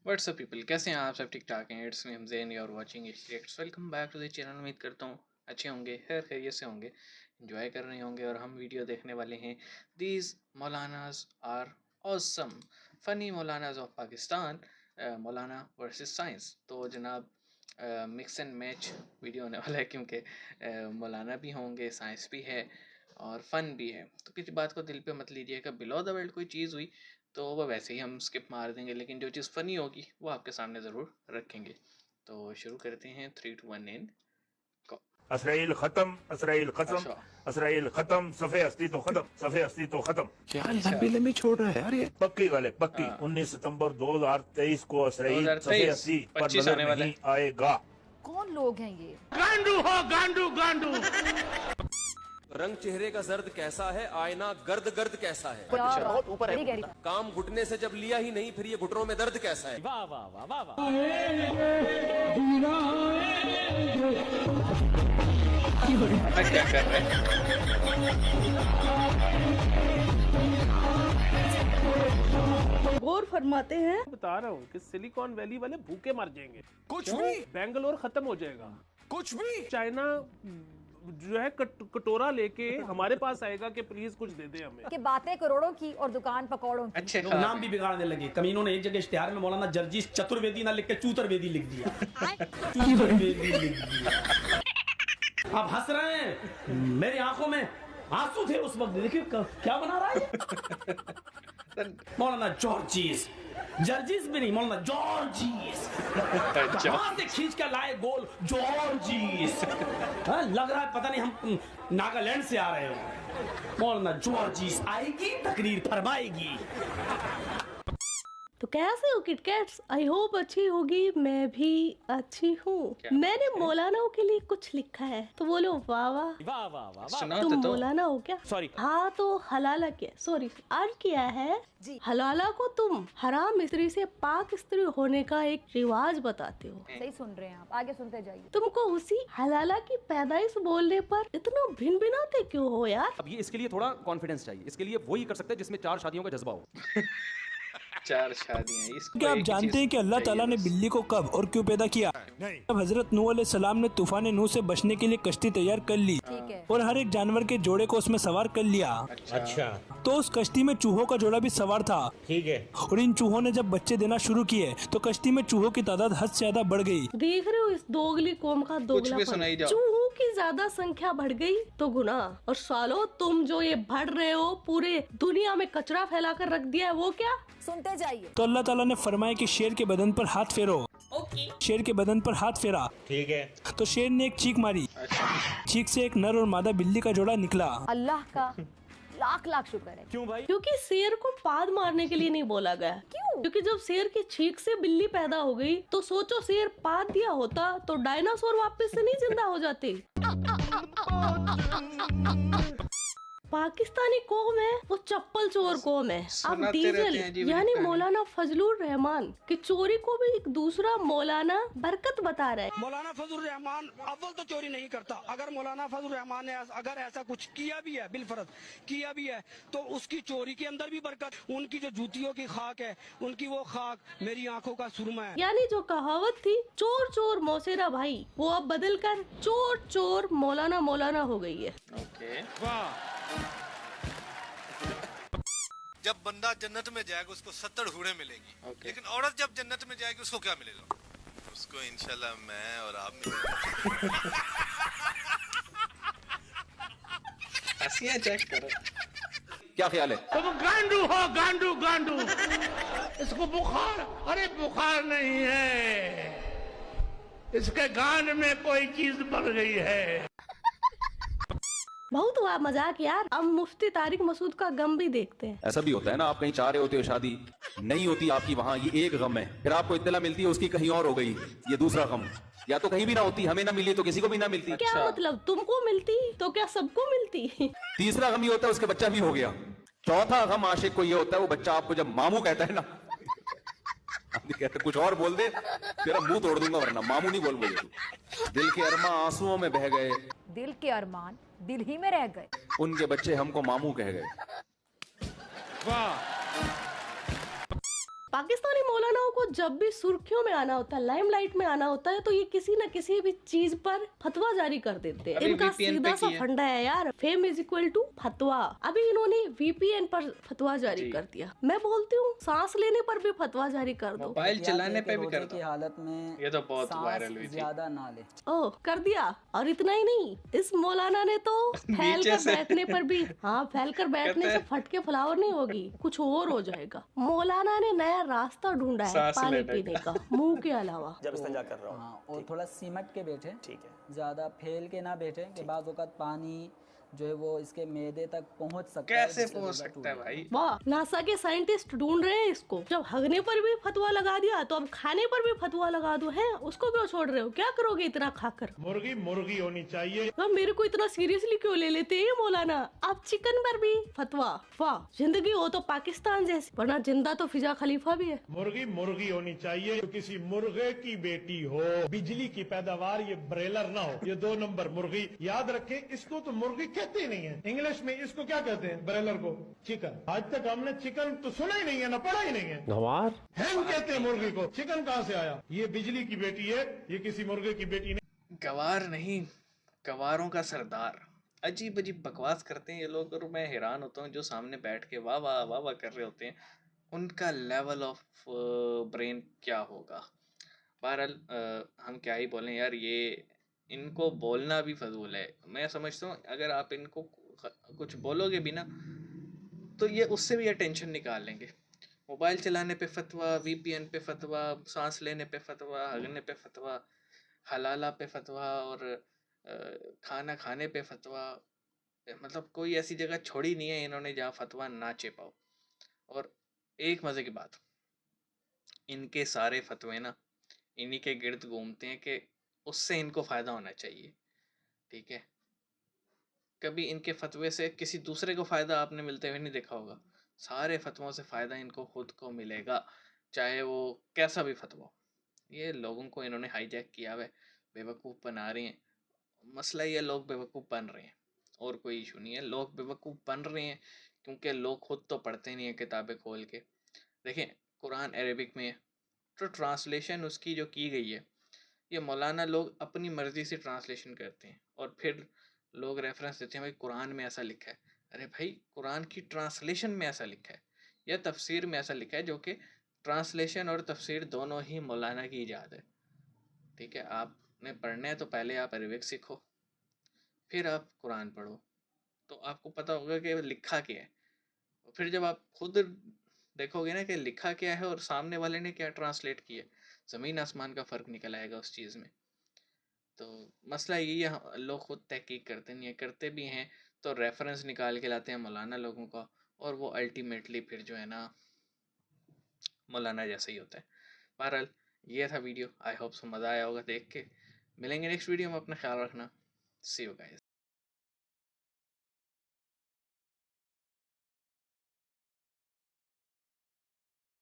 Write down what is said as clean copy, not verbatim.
WhatsApp people, कैसे हैं आप सब? ठीक ठाक हैं? It's me Hamzain, you are watching reacts. Welcome back to the channel. उम्मीद करता हूँ अच्छे होंगे, खैर खैरियत से होंगे, एंजॉय कर रहे होंगे। और हम वीडियो देखने वाले हैं these maulanas are awesome, funny maulanas of Pakistan, maulana versus science. तो जनाब मिक्स एंड मैच वीडियो होने वाला है, क्योंकि मौलाना भी होंगे, साइंस भी है और फ़न भी है। तो किसी बात को दिल पे मत लीजिएगा। बिलो द बेल्ट कोई चीज़ हुई तो वो वैसे ही हम स्किप मार देंगे, लेकिन जो चीज़ फ़नी होगी वो आपके सामने ज़रूर रखेंगे। तो शुरू करते हैं। 3 2 1 एंड गो। इसराइल खत्म, इसराइल खत्म, अच्छा, इसराइल खत्म, सफ़े अस्ती तो खत्म, सफ़े अस्ती तो खत्म। क्या लंबी लंबी छोड़ रहा है यार ये। पक्की वाले पक्की। 19 सितंबर 2023 को इसराइल सफ़े अस्ती पर 25 नजर आने वाला नहीं आएगा। कौन लोग हैं ये? गांडू हो गांडू गांडू। रंग चेहरे का जर्द कैसा है, आईना गर्द गर्द कैसा है। बहुत ऊपर है। काम घुटने से जब लिया ही नहीं, फिर ये घुटनों में दर्द कैसा है। वाह वाह वाह वाह वाह। क्या कर रहे हैं? गौर फरमाते हैं। बता रहा हूँ कि सिलिकॉन वैली वाले भूखे मर जाएंगे। कुछ भी, बेंगलोर खत्म हो जाएगा। कुछ भी। चाइना जो है कटोरा लेके हमारे पास आएगा कि प्लीज कुछ दे दे हमें। कि बातें करोड़ों की और दुकान पकौड़ों की। अच्छे लोग नाम भी बिगाड़ने लगे। कमीनों ने एक जगह इश्तिहार में मौलाना जर्जीस चतुर्वेदी ना लिख के चूतरवेदी लिख दिया। चूतरवेदी लिख दिया। आप हंस रहे हैं, मेरी आंखों में आंसू थे उस वक्त। देखिए क्या बना रहा है मौलाना जॉर्जिस। जर्जिस भी नहीं, मौलाना जॉर्जिस। कहां से खींच कर लाए गोल जॉर्जिस। लग रहा है पता नहीं हम नागालैंड से आ रहे हो। मौलाना जॉर्जिस आएगी, तकरीर फरमाएगी। तो कैसे हो किटकैट्स? आई होप अच्छी होगी। मैं भी अच्छी हूँ। मैंने मौलानाओं के लिए कुछ लिखा है, तो बोलो वाह वाह। वाह वाह वाह। सुनाओ तुम तो। मौलाना हो क्या? सॉरी। हाँ तो हलाला क्या, सॉरी अर्ज किया है जी। हलाला को तुम हराम स्त्री से पाक स्त्री होने का एक रिवाज बताते हो। सही सुन रहे हैं आप, आगे सुनते जाइए। तुमको उसी हलाला की पैदाइश बोलने पर इतना भिन भिनाते क्यों हो यार? अब ये इसके लिए थोड़ा कॉन्फिडेंस चाहिए। इसके लिए वही कर सकते हैं जिसमें 4 शादियों का जज्बा हो। 4 शादियां। इसको क्या आप एक ही जानते चीज़ हैं कि अल्लाह चाहिए ताला ने बस। बिल्ली को कब और क्यों पैदा किया? जब हजरत नूह अलैहिस्सलाम ने तूफान नूह से बचने के लिए कश्ती तैयार कर ली ठीक है। और हर एक जानवर के जोड़े को उसमें सवार कर लिया, अच्छा, तो उस कश्ती में चूहों का जोड़ा भी सवार था। ठीक है। और इन चूहों ने जब बच्चे देना शुरू किए तो कश्ती में चूहों की तादाद हद से ज्यादा बढ़ गई। देख रहे हो इस दोगली कौम का भी सुनाई दोगलापन। जाओ। चूहों की ज्यादा संख्या बढ़ गई तो गुनाह। और सालो तुम जो ये बढ़ रहे हो, पूरे दुनिया में कचरा फैला कर रख दिया है, वो क्या? सुनते जाइए। तो अल्लाह ताला ने फरमाया कि शेर के बदन पर हाथ फेरो। शेर के बदन पर हाथ फेरा ठीक है। तो शेर ने एक चीख मारी। चीख से एक नर और मादा बिल्ली का जोड़ा निकला। अल्लाह का लाख लाख शुक्र है। क्यों भाई? क्योंकि शेर को पाद मारने के लिए नहीं बोला गया। क्यों? क्योंकि जब शेर की चीख से बिल्ली पैदा हो गई तो सोचो शेर पाद दिया होता तो डायनासोर वापस से नहीं जिंदा हो जाते। पाकिस्तानी कौम है वो चप्पल चोर कौम है। अब सुनाते रहते हैं जी डीजल वही यानी कहानी। मौलाना फजलुर रहमान की चोरी को भी एक दूसरा मौलाना बरकत बता रहा है। मौलाना फजल रहमान अव्वल तो चोरी नहीं करता। अगर मौलाना फजल रहमान ने अगर ऐसा कुछ किया भी है, बिलफर्ज किया भी है, तो उसकी चोरी के अंदर भी बरकत। उनकी जो जूतियों की खाक है, उनकी वो खाक मेरी आंखों का सुरमा है। यानी जो कहावत थी चोर चोर मौसेरा भाई, वो अब बदल कर चोर चोर मौलाना मौलाना हो गई है। ओके, जब बंदा जन्नत में जाएगा उसको 70 हूरें मिलेगी। ओके। लेकिन औरत जब जन्नत में जाएगी उसको क्या मिलेगा? उसको इंशाल्लाह मैं और आप मिलेंगे। हंसियां चेक करो। क्या ख्याल है? तुम गांडू हो गांडू गांडू। इसको बुखार, अरे बुखार नहीं है, इसके गान में कोई चीज बढ़ गई है। बहुत हुआ मजाक यार। अब मुफ्ती तारिक मसूद का गम भी देखते हैं। ऐसा भी होता है ना, आप कहीं चाह रहे होते हो शादी नहीं होती आपकी, वहाँ ये एक गम है, फिर आपको इत्तला मिलती है उसकी कहीं और हो गई, ये दूसरा गम। या तो कहीं भी ना होती, हमें ना मिली तो किसी को भी ना मिलती। क्या मतलब तुमको मिलती तो क्या सबको मिलती? तीसरा गम ये होता है उसके बच्चा भी हो गया। चौथा गम आशिक को ये होता है वो बच्चा आपको जब मामू कहता है ना, कहते कुछ और बोल दे तेरा मुंह तोड़ दूंगा, वरना मामू नहीं बोल बोले। दिल के अरमां आंसुओं में बह गए। दिल के अरमान दिल ही में रह गए। उनके बच्चे हमको मामू कह गए। पाकिस्तानी मौलानाओं को जब भी सुर्खियों में आना होता है, लाइमलाइट में आना होता है, तो ये किसी न किसी भी चीज पर फतवा जारी कर देते हैं। अभी इनका VPN सीधा पे सा किया। फंडा है यार, फेम इज इक्वल टू फतवा। अभी इन्होंने VPN पर फतवा जारी जी। कर दिया। मैं बोलती हूँ सांस लेने पर भी फतवा जारी कर दो। मोबाइल चलाने पे भी कर की दो। हालत में ये तो बहुत सांस वायरल हुई थी। ज्यादा ना ले। ओह, कर दिया। और इतना ही नहीं, इस मौलाना ने तो फैल नीचे कर से। बैठने पर भी, हाँ, फैल कर बैठने कहते से फटके फ्लावर नहीं होगी, कुछ और हो जाएगा। मौलाना ने नया रास्ता ढूंढा है सांस पानी लेने पीने का, मुंह के अलावा। जब इस्तेंजा कर रहा हूँ हाँ, और थोड़ा सिमट के बैठे, ठीक है, ज्यादा फैल के ना बैठे कि बाद वक़्त पानी जो है वो इसके मैदे तक पहुंच सकता है। कैसे जिससे पहुंच ज़्यादा सकता है टूट भाई? वाह, नासा के साइंटिस्ट ढूंढ रहे हैं इसको। जब हगने पर भी फतवा लगा दिया तो अब खाने पर भी फतवा लगा दो। है उसको क्यों छोड़ रहे हो? क्या करोगे इतना खाकर? मुर्गी मुर्गी होनी चाहिए। तो मेरे को इतना सीरियसली क्यों ले लेते हैं ये मौलाना? आप चिकन पर भी फतवा? वाह, जिंदगी हो तो पाकिस्तान जैसी, वरना जिंदा तो फिजा खलीफा भी है। मुर्गी मुर्गी होनी चाहिए, तो किसी मुर्गे की बेटी हो, बिजली की पैदावार, ये ब्रेलर ना हो, ये 2 नंबर मुर्गी। याद रखें, इसको तो मुर्गी कहते ही नहीं है। इंग्लिश में इसको क्या कहते हैं? ब्रेलर को चिकन। आज तक हमने चिकन तो सुना ही नहीं है, ना पढ़ा ही नहीं है। गवार हैन कहते हैं मुर्गी को। चिकन कहाँ से आया? ये बिजली की बेटी है, ये किसी मुर्गे की बेटी नहीं। गवार नहीं, गवारों का सरदार। अजीब अजीब बकवास करते हैं ये लोग, और मैं हैरान होता हूँ जो सामने बैठ के वाह वाह वाह वाह कर रहे होते हैं, उनका लेवल ऑफ ब्रेन क्या होगा। बहरहाल हम क्या ही बोलें यार, ये इनको बोलना भी फजूल है। मैं समझता हूँ अगर आप इनको कुछ बोलोगे भी ना, तो ये उससे भी अटेंशन निकाल लेंगे। मोबाइल चलाने पे फतवा, VPN पे फतवा, सांस लेने पे फतवा, हगने पे फतवा, हलाला पे फतवा, और खाना खाने पे फतवा। मतलब कोई ऐसी जगह छोड़ी नहीं है इन्होंने जहाँ फतवा ना चेपाओ। और एक मज़े की बात, इनके सारे फतवे ना इन्हीं के गिर्द घूमते हैं कि उससे इनको फ़ायदा होना चाहिए। ठीक है, कभी इनके फतवे से किसी दूसरे को फ़ायदा आपने मिलते हुए नहीं देखा होगा। सारे फतवों से फ़ायदा इनको खुद को मिलेगा, चाहे वो कैसा भी फतवा हो। ये लोगों को इन्होंने हाईजैक किया हुआ है, बेवकूफ़ बना रहे हैं। मसला ये, लोग बेवकूफ़ बन रहे हैं, और कोई इशू नहीं है। लोग बेवकूफ़ बन रहे हैं क्योंकि लोग खुद तो पढ़ते नहीं हैं किताबें खोल के। देखें, कुरान अरेबिक में है, तो ट्रांसलेशन उसकी जो की गई है, ये मौलाना लोग अपनी मर्ज़ी से ट्रांसलेशन करते हैं, और फिर लोग रेफरेंस देते हैं भाई कुरान में ऐसा लिखा है। अरे भाई, कुरान की ट्रांसलेशन में ऐसा लिखा है या तफसीर में ऐसा लिखा है, जो कि ट्रांसलेशन और तफसीर दोनों ही मौलाना की ईजाद है। ठीक है, आपने पढ़ना है तो पहले आप अरबिक सीखो, फिर आप कुरान पढ़ो, तो आपको पता होगा कि लिखा क्या है। फिर जब आप खुद देखोगे ना कि लिखा क्या है और सामने वाले ने क्या ट्रांसलेट किया, ज़मीन आसमान का फ़र्क निकल आएगा उस चीज़ में। तो मसला यही है, लोग खुद तहकीक करते नहीं है, करते भी हैं तो रेफरेंस निकाल के लाते हैं मौलाना लोगों का, और वो अल्टीमेटली फिर जो है ना मौलाना जैसा ही होता है। बहरहाल ये था वीडियो, आई होप सो मज़ा आया होगा देख के। मिलेंगे नेक्स्ट वीडियो में, अपना ख्याल रखना। सी यू गाइस।